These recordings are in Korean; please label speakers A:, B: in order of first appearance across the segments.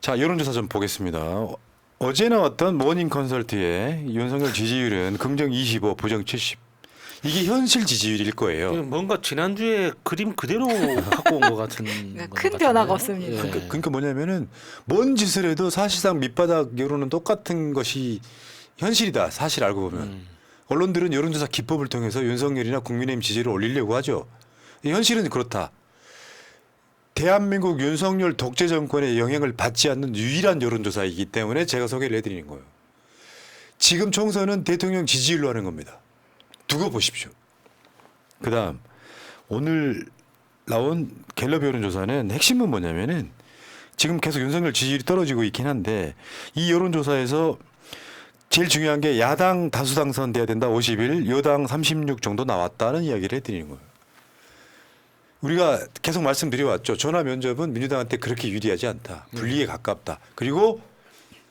A: 자, 여론조사 좀 보겠습니다. 어제 나왔던 모닝 컨설트의 윤석열 지지율은 긍정 25, 부정 70. 이게 현실 지지율일 거예요.
B: 뭔가 지난주에 그림 그대로 갖고 온 것 같은
C: 큰 변화가 없습니다.
A: 그러니까 뭐냐면은 뭔 짓을 해도 사실상 밑바닥 여론은 똑같은 것이 현실이다. 사실 알고 보면. 언론들은 여론조사 기법을 통해서 윤석열이나 국민의힘 지지를 올리려고 하죠. 현실은 그렇다. 대한민국 윤석열 독재 정권의 영향을 받지 않는 유일한 여론조사이기 때문에 제가 소개를 해드리는 거예요. 지금 총선은 대통령 지지율로 하는 겁니다. 두고 보십시오. 그다음 오늘 나온 갤럽 여론조사는 핵심은 뭐냐면은 지금 계속 윤석열 지지율이 떨어지고 있긴 한데 이 여론조사에서 제일 중요한 게 야당 다수 당선돼야 된다 51, 여당 36 정도 나왔다는 이야기를 해드리는 거예요. 우리가 계속 말씀드려왔죠. 전화 면접은 민주당한테 그렇게 유리하지 않다. 불리에 가깝다. 그리고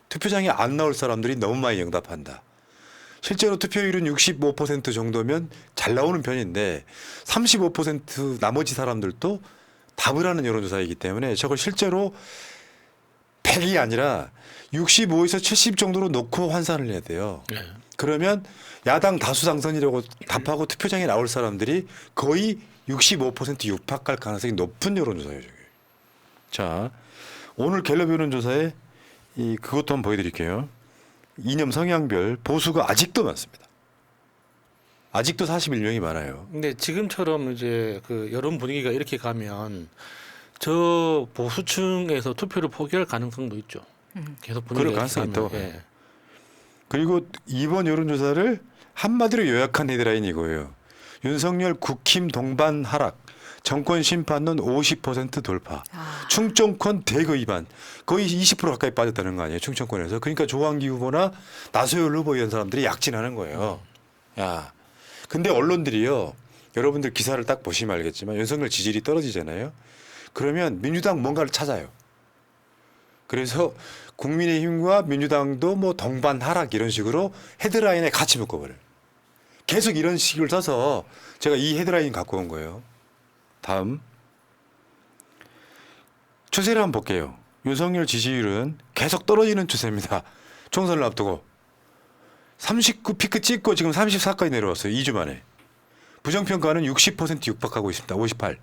A: 투표장에 안 나올 사람들이 너무 많이 응답한다. 실제로 투표율은 65% 정도면 잘 나오는 편인데 35% 나머지 사람들도 답을 하는 여론조사이기 때문에 저걸 실제로 100이 아니라 65에서 70 정도로 놓고 환산을 해야 돼요.
B: 네.
A: 그러면 야당 다수 당선이라고 답하고 투표장에 나올 사람들이 거의 65% 육박할 가능성이 높은 여론조사예요. 저게. 자, 오늘 갤럽 여론조사에 그것도 한번 보여드릴게요. 이념 성향별 보수가 아직도 많습니다. 아직도 41명이 많아요.
B: 근데 지금처럼 이제 그 여론 분위기가 이렇게 가면 저 보수층에서 투표를 포기할 가능성도 있죠. 계속 분위기가
A: 그럴 가능성이
B: 이렇게 가면.
A: 있다고.
B: 예.
A: 그리고 이번 여론조사를 한마디로 요약한 헤드라인이 이거예요. 윤석열 국힘 동반 하락, 정권 심판론 50% 돌파, 충청권 대거 위반, 거의 20% 가까이 빠졌다는 거 아니에요, 충청권에서. 그러니까 조항기 후보나 나소열 후보 이런 사람들이 약진하는 거예요. 야, 근데 언론들이요, 여러분들 기사를 딱 보시면 알겠지만 윤석열 지지율이 떨어지잖아요. 그러면 민주당 뭔가를 찾아요. 그래서 국민의힘과 민주당도 뭐 동반 하락 이런 식으로 헤드라인에 같이 묶어버려요. 계속 이런 식을 써서 제가 이 헤드라인 갖고 온 거예요. 다음 추세를 한번 볼게요. 윤석열 지지율은 계속 떨어지는 추세입니다. 총선을 앞두고 39 피크 찍고 지금 34까지 내려왔어요. 2주 만에. 부정평가는 60% 육박하고 있습니다. 58.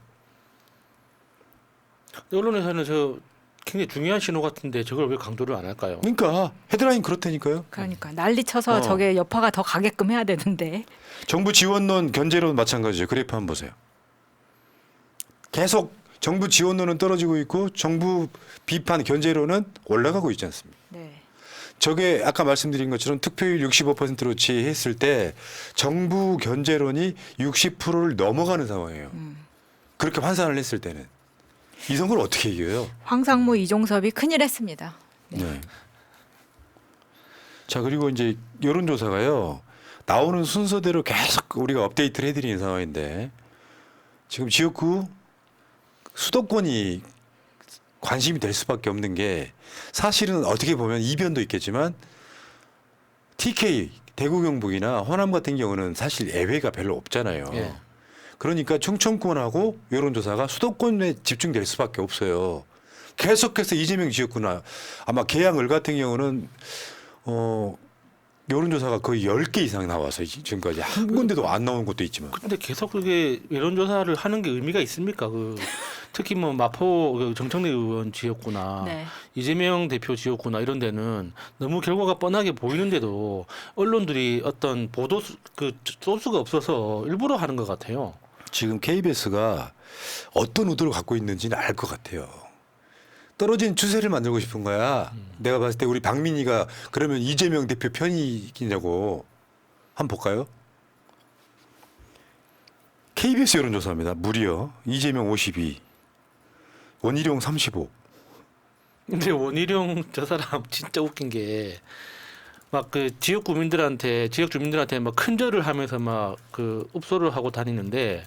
B: 언론에서는 저 굉장히 중요한 신호 같은데 저걸 왜 강조를 안 할까요?
A: 그러니까 헤드라인 그렇다니까요.
C: 그러니까 난리 쳐서 저게 여파가 더 가게끔 해야 되는데.
A: 정부 지원론 견제론 마찬가지죠. 그래프 한번 보세요. 계속 정부 지원론은 떨어지고 있고 정부 비판 견제론은 올라가고 있지 않습니까?
C: 네.
A: 저게 아까 말씀드린 것처럼 득표율 65%로 치했을 때 정부 견제론이 60%를 넘어가는 상황이에요. 그렇게 환산을 했을 때는 이런 걸 어떻게 이겨요?
C: 황상무 이종섭이 큰일 했습니다.
A: 네. 자, 그리고 이제 여론조사가요, 나오는 순서대로 계속 우리가 업데이트를 해드리는 상황인데 지금 지역구 수도권이 관심이 될 수밖에 없는 게 사실은 어떻게 보면 이변도 있겠지만 TK 대구 경북이나 호남 같은 경우는 사실 예외가 별로 없잖아요.
B: 예.
A: 그러니까 충청권하고 여론조사가 수도권에 집중될 수밖에 없어요. 계속해서 이재명 지역구나 아마 계양을 같은 경우는 여론조사가 거의 10개 이상 나와서 지금까지 한 군데도 안 나온 곳도 있지만.
B: 근데 계속 그게 여론조사를 하는 게 의미가 있습니까? 특히 뭐 마포 정청래 의원 지역구나
C: 네.
B: 이재명 대표 지역구나 이런 데는 너무 결과가 뻔하게 보이는데도 언론들이 어떤 보도 소스가 없어서 일부러 하는 것 같아요.
A: 지금 KBS가 어떤 의도를 갖고 있는지는 알 것 같아요. 떨어진 추세를 만들고 싶은 거야. 내가 봤을 때 우리 박민희가 그러면 이재명 대표 편이냐고 한번 볼까요? KBS 여론조사입니다. 무려 이재명 52, 원희룡 35.
B: 근데 원희룡 저 사람 진짜 웃긴 게 막 지역 주민들한테 막 큰절을 하면서 막 읍소를 하고 다니는데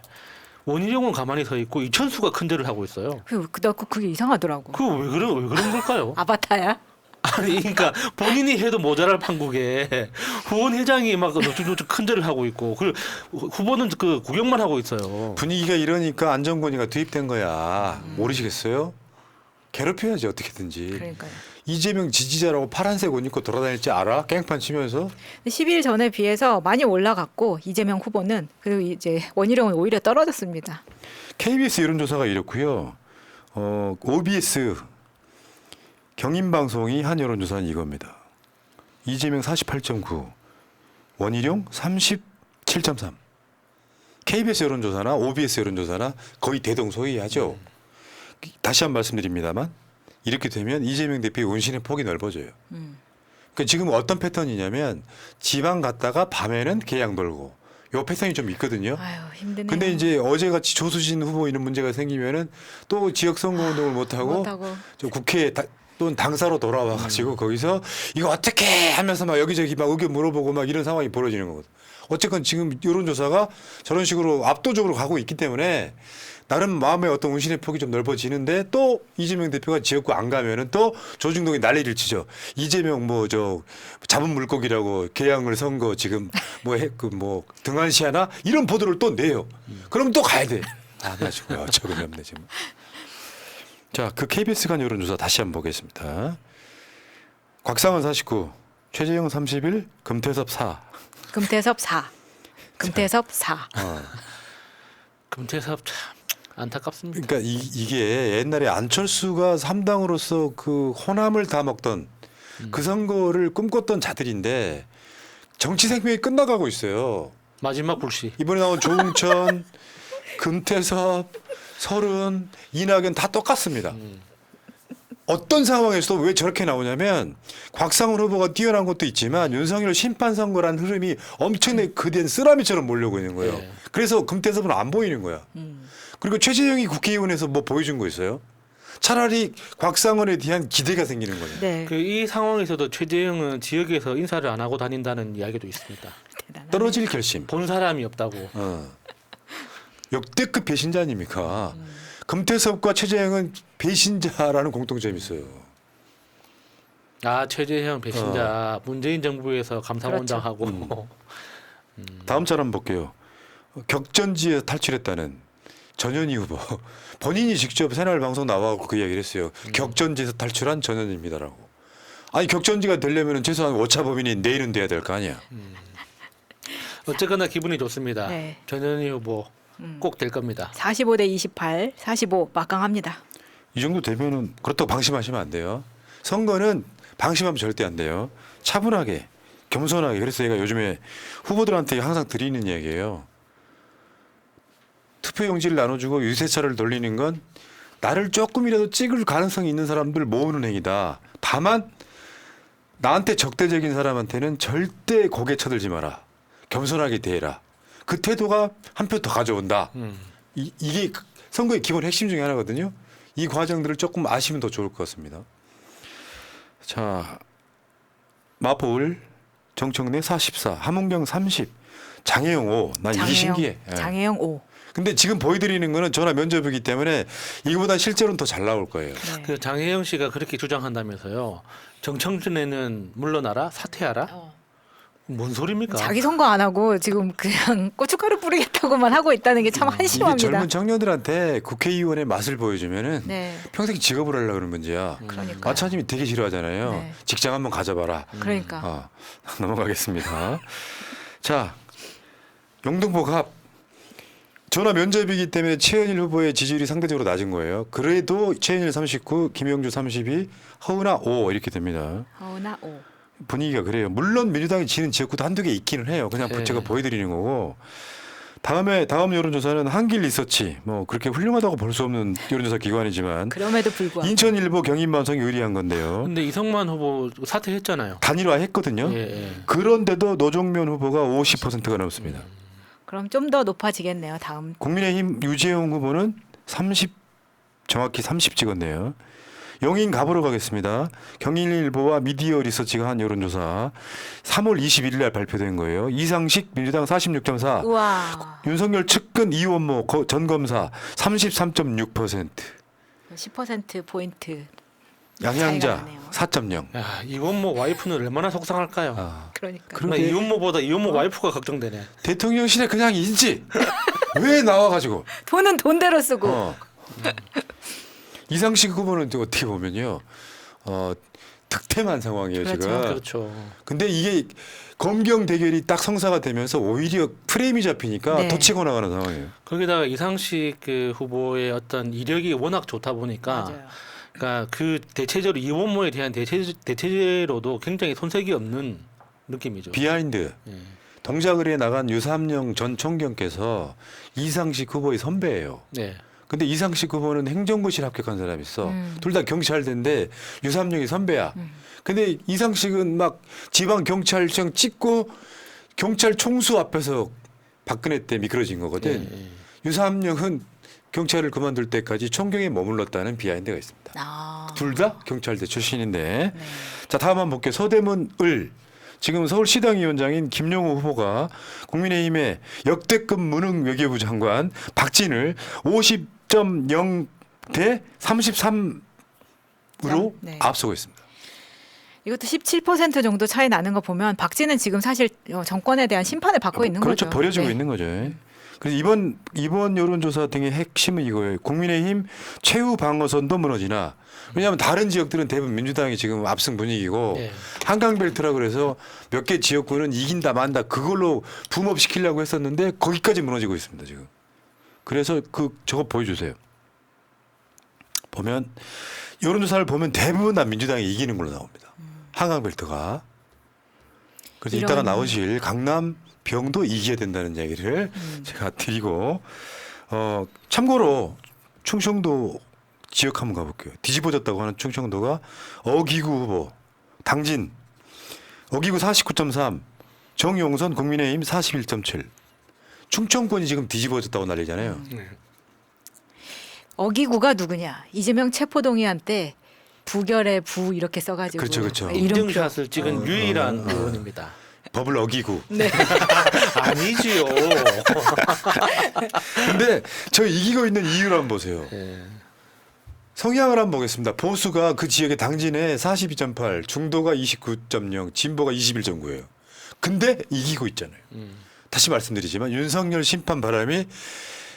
B: 원희룡은 가만히 서 있고 이천수가 큰절을 하고 있어요.
C: 그게 이상하더라고.
B: 그거 왜 그런 걸까요?
C: 아바타야?
B: 아니 그러니까 본인이 해도 모자랄 판국에 후원 회장이 막 노출노출 큰절을 하고 있고 그 후보는 구경만 하고 있어요.
A: 분위기가 이러니까 안정권이가 투입된 거야. 모르시겠어요? 괴롭혀야지 어떻게든지.
C: 그러니까요.
A: 이재명 지지자라고 파란색 옷 입고 돌아다닐지 알아? 깽판 치면서.
C: 10일 전에 비해서 많이 올라갔고 이재명 후보는 그리고 이제 원희룡은 오히려 떨어졌습니다.
A: KBS 여론조사가 이렇고요. OBS 경인방송이 한 여론조사는 이겁니다. 이재명 48.9, 원희룡 37.3. KBS 여론조사나 OBS 여론조사나 거의 대동소이하죠. 다시 한 번 말씀드립니다만 이렇게 되면 이재명 대표의 운신의 폭이 넓어져요. 그러니까 지금 어떤 패턴이냐면 지방 갔다가 밤에는 계양 돌고 요 패턴이 좀 있거든요.
C: 아유 힘드네요.
A: 근데 이제 어제같이 조수진 후보 이런 문제가 생기면은 또 지역 선거 운동을 못하고 저 국회에 또는 당사로 돌아와가지고 거기서 이거 어떻게 하면서 막 여기저기 막 의견 물어보고 막 이런 상황이 벌어지는 거거든. 어쨌건 지금 여론조사가 저런 식으로 압도적으로 가고 있기 때문에 나름 마음의 어떤 운신의 폭이 좀 넓어지는데 또 이재명 대표가 지역구 안 가면은 또 조중동이 난리를 치죠. 이재명 뭐 저 잡은 물고기라고 계양을 선거 지금 뭐 등한시하나 이런 보도를 또 내요. 그럼 또 가야 돼. 아, 나 지금 적응이 없네 지금. 자, 그 KBS 간 여론조사 다시 한번 보겠습니다. 곽상원 49, 최재형 31, 금태섭 4.
C: 금태섭 4. 금태섭 4.
B: 금태섭 참 안타깝습니다.
A: 그러니까 이게 옛날에 안철수가 3당으로서 그 호남을 다 먹던 그 선거를 꿈꿨던 자들인데 정치 생명이 끝나가고 있어요.
B: 마지막 불씨.
A: 이번에 나온 조웅천, 금태섭, 설은, 이낙연 다 똑같습니다. 어떤 상황에서도 왜 저렇게 나오냐면 곽상원 후보가 뛰어난 것도 있지만 윤석열 심판 선거라는 흐름이 엄청나게 그된 쓰라미처럼 몰려오고 있는 거예요.
B: 네.
A: 그래서 금태섭은 안 보이는 거야. 그리고 최재형이 국회의원에서 뭐 보여준 거 있어요? 차라리 곽상원에 대한 기대가 생기는 거예요.
C: 네.
B: 그 이 상황에서도 최재형은 지역에서 인사를 안 하고 다닌다는 이야기도 있습니다.
C: 대단하네.
A: 떨어질 결심.
B: 본 사람이 없다고.
A: 역대급 배신자 아닙니까? 금태섭과 최재형은 배신자라는 공통점이 있어요.
B: 아 최재형 배신자. 문재인 정부에서 감사원장하고.
A: 다음 짤 한번 볼게요. 격전지에 탈출했다는 전현희 후보. 본인이 직접 새날 방송 나와서 그 이야기를 했어요. 격전지에서 탈출한 전현희입니다라고. 아니 격전지가 되려면 최소한 오차범위는 내일은 돼야 될 거 아니야.
B: 어쨌거나 기분이 좋습니다.
C: 네.
B: 전현희 후보 꼭 될 겁니다.
C: 45대 28, 45 막강합니다.
A: 이 정도 되면은 그렇다고 방심하시면 안 돼요. 선거는 방심하면 절대 안 돼요. 차분하게, 겸손하게. 그래서 제가 요즘에 후보들한테 항상 드리는 이야기예요. 투표용지를 나눠주고 유세차를 돌리는 건 나를 조금이라도 찍을 가능성이 있는 사람들 모으는 행위다. 다만 나한테 적대적인 사람한테는 절대 고개 쳐들지 마라. 겸손하게 대해라. 그 태도가 한 표 더 가져온다. 이게 선거의 기본 핵심 중에 하나거든요. 이 과정들을 조금 아시면 더 좋을 것 같습니다. 자, 마포울, 정청래 44, 함은경 30, 장혜영 5. 난 이게 신기해. 예.
C: 장혜영 5.
A: 근데 지금 보여드리는 거는 전화 면접이기 때문에 이거보다 실제로는 더 잘 나올 거예요.
C: 네.
B: 그 장혜영 씨가 그렇게 주장한다면서요. 정청준에는 물러나라, 사퇴하라. 뭔 소리입니까?
C: 자기 선거 안 하고 지금 그냥 고춧가루 뿌리겠다고만 하고 있다는 게 참
A: 이게
C: 한심합니다.
A: 젊은 청년들한테 국회의원의 맛을 보여주면은
C: 네.
A: 평생 직업을 하려고 그러는 문제야.
C: 그러니까요.
A: 마차님이 되게 싫어하잖아요.
C: 네.
A: 직장 한번 가져봐라.
C: 그러니까.
A: 넘어가겠습니다. 자, 영등포갑 전화 면접이기 때문에 최현일 후보의 지지율이 상대적으로 낮은 거예요. 그래도 최현일 39, 김영주 32, 허은하 5 이렇게 됩니다.
C: 허은하 5.
A: 분위기가 그래요. 물론 민주당이 지는 지역구도 한두 개 있기는 해요. 그냥
B: 네.
A: 제가 보여드리는 거고. 다음 여론조사는 한길 리서치. 뭐 그렇게 훌륭하다고 볼 수 없는 여론조사 기관이지만
C: 그럼에도 불구하고.
A: 인천일보 경인방송이 의뢰한 건데요.
B: 근데 이성만 후보 사퇴했잖아요.
A: 단일화했거든요.
B: 예, 예.
A: 그런데도 노정면 후보가 50%가 넘습니다.
C: 그럼 좀 더 높아지겠네요. 다음.
A: 국민의힘 유재용 후보는 30 정확히 30 찍었네요. 용인 가보러 가겠습니다. 경인일보와 미디어 리서치가 한 여론조사 3월 21일 날 발표된 거예요. 이상식 민주당 46.4,
C: 우와.
A: 윤석열 측근 이원모 전 검사 33.6%,
C: 10% 포인트.
A: 양양자
C: 나네요.
A: 4.0.
B: 야, 이원모 와이프는 얼마나 속상할까요?
A: 아,
C: 그러니까.
A: 그러게.
B: 이원모보다 이원모 와이프가 걱정되네.
A: 대통령실에 그냥 인지 왜 나와가지고
C: 돈은 돈대로 쓰고.
A: 이상식 후보는 또 어떻게 보면요. 득템한 상황이에요,
C: 그렇죠.
A: 지금.
B: 그렇죠.
A: 근데 이게 검경 대결이 딱 성사가 되면서 오히려 프레임이 잡히니까
C: 네.
A: 더 치고 나가는 상황이에요.
B: 거기다가 이상식 그 후보의 어떤 이력이 워낙 좋다 보니까
C: 맞아요.
B: 그러니까 그 대체제로 이원모에 대한 대체제로도 굉장히 손색이 없는 느낌이죠.
A: 비하인드.
B: 예.
A: 동작을 해 나간 유삼영 전 총경께서 이상식 후보의 선배예요.
B: 네.
A: 근데 이상식 후보는 행정고시를 합격한 사람이 있어. 둘 다 경찰대인데 유삼영이 선배야. 근데 이상식은 막 지방 경찰청 찍고 경찰 총수 앞에서 박근혜 때 미끄러진 거거든.
B: 예, 예.
A: 유삼영은 경찰을 그만둘 때까지 총경에 머물렀다는 비하인드가 있습니다.
C: 아.
A: 둘 다 경찰대 출신인데.
C: 네.
A: 자, 다음 한번 볼게요. 서대문 을. 지금 서울시당위원장인 김용호 후보가 국민의힘의 역대급 무능 외교부 장관 박진을 50.0 대 33으로
C: 네.
A: 앞서고 있습니다.
C: 이것도 17% 정도 차이 나는 거 보면 박진은 지금 사실 정권에 대한 심판을 받고 있는
A: 그렇죠.
C: 거죠.
A: 버려지고
C: 네.
A: 있는 거죠. 그래서 이번 여론조사 등의 핵심은 이거예요. 국민의힘 최후 방어선도 무너지나. 왜냐하면 다른 지역들은 대부분 민주당이 지금 압승 분위기고
B: 예.
A: 한강벨트라 그래서 몇 개 지역구는 이긴다 만다 그걸로 붐업시키려고 했었는데 거기까지 무너지고 있습니다 지금. 그래서 저거 보여주세요. 보면 여론조사를 보면 대부분 다 민주당이 이기는 걸로 나옵니다. 한강벨트가. 그래서 이따가 나오실 강남 병도 이겨야 된다는 얘기를 제가 드리고 참고로 충청도 지역 한번 가볼게요. 뒤집어졌다고 하는 충청도가 어기구 후보 당진 어기구 49.3 정용선 국민의힘 41.7 충청권이 지금 뒤집어졌다고 난리잖아요.
B: 네.
C: 어기구가 누구냐? 이재명 체포동의안 때 부결의 부 이렇게 써가지고
A: 그렇죠, 그렇죠.
C: 이름표.
B: 인증샷을 찍은 유일한 의원입니다.
A: 법을 어기고.
C: 네.
B: 아니지요.
A: 근데 저 이기고 있는 이유를 한번 보세요.
B: 예.
A: 성향을 한번 보겠습니다. 보수가 그 지역의 당진에 42.8, 중도가 29.0, 진보가 21.9예요. 근데 이기고 있잖아요. 다시 말씀드리지만 윤석열 심판 바람이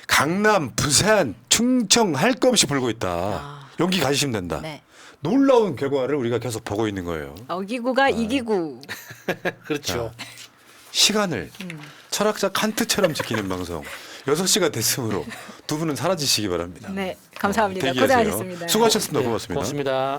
A: 강남, 부산, 충청 할 것 없이 불고 있다.
C: 아.
A: 용기 가지시면 된다.
C: 네.
A: 놀라운 결과를 우리가 계속 보고 있는 거예요.
C: 어기구가 이기구.
B: 그렇죠.
A: 시간을 철학자 칸트처럼 지키는 방송. 6시가 됐으므로 두 분은 사라지시기 바랍니다.
C: 네, 감사합니다.
A: 대기하세요.
C: 고생하셨습니다.
A: 수고하셨습니다.
B: 네,
A: 고맙습니다.
B: 고맙습니다.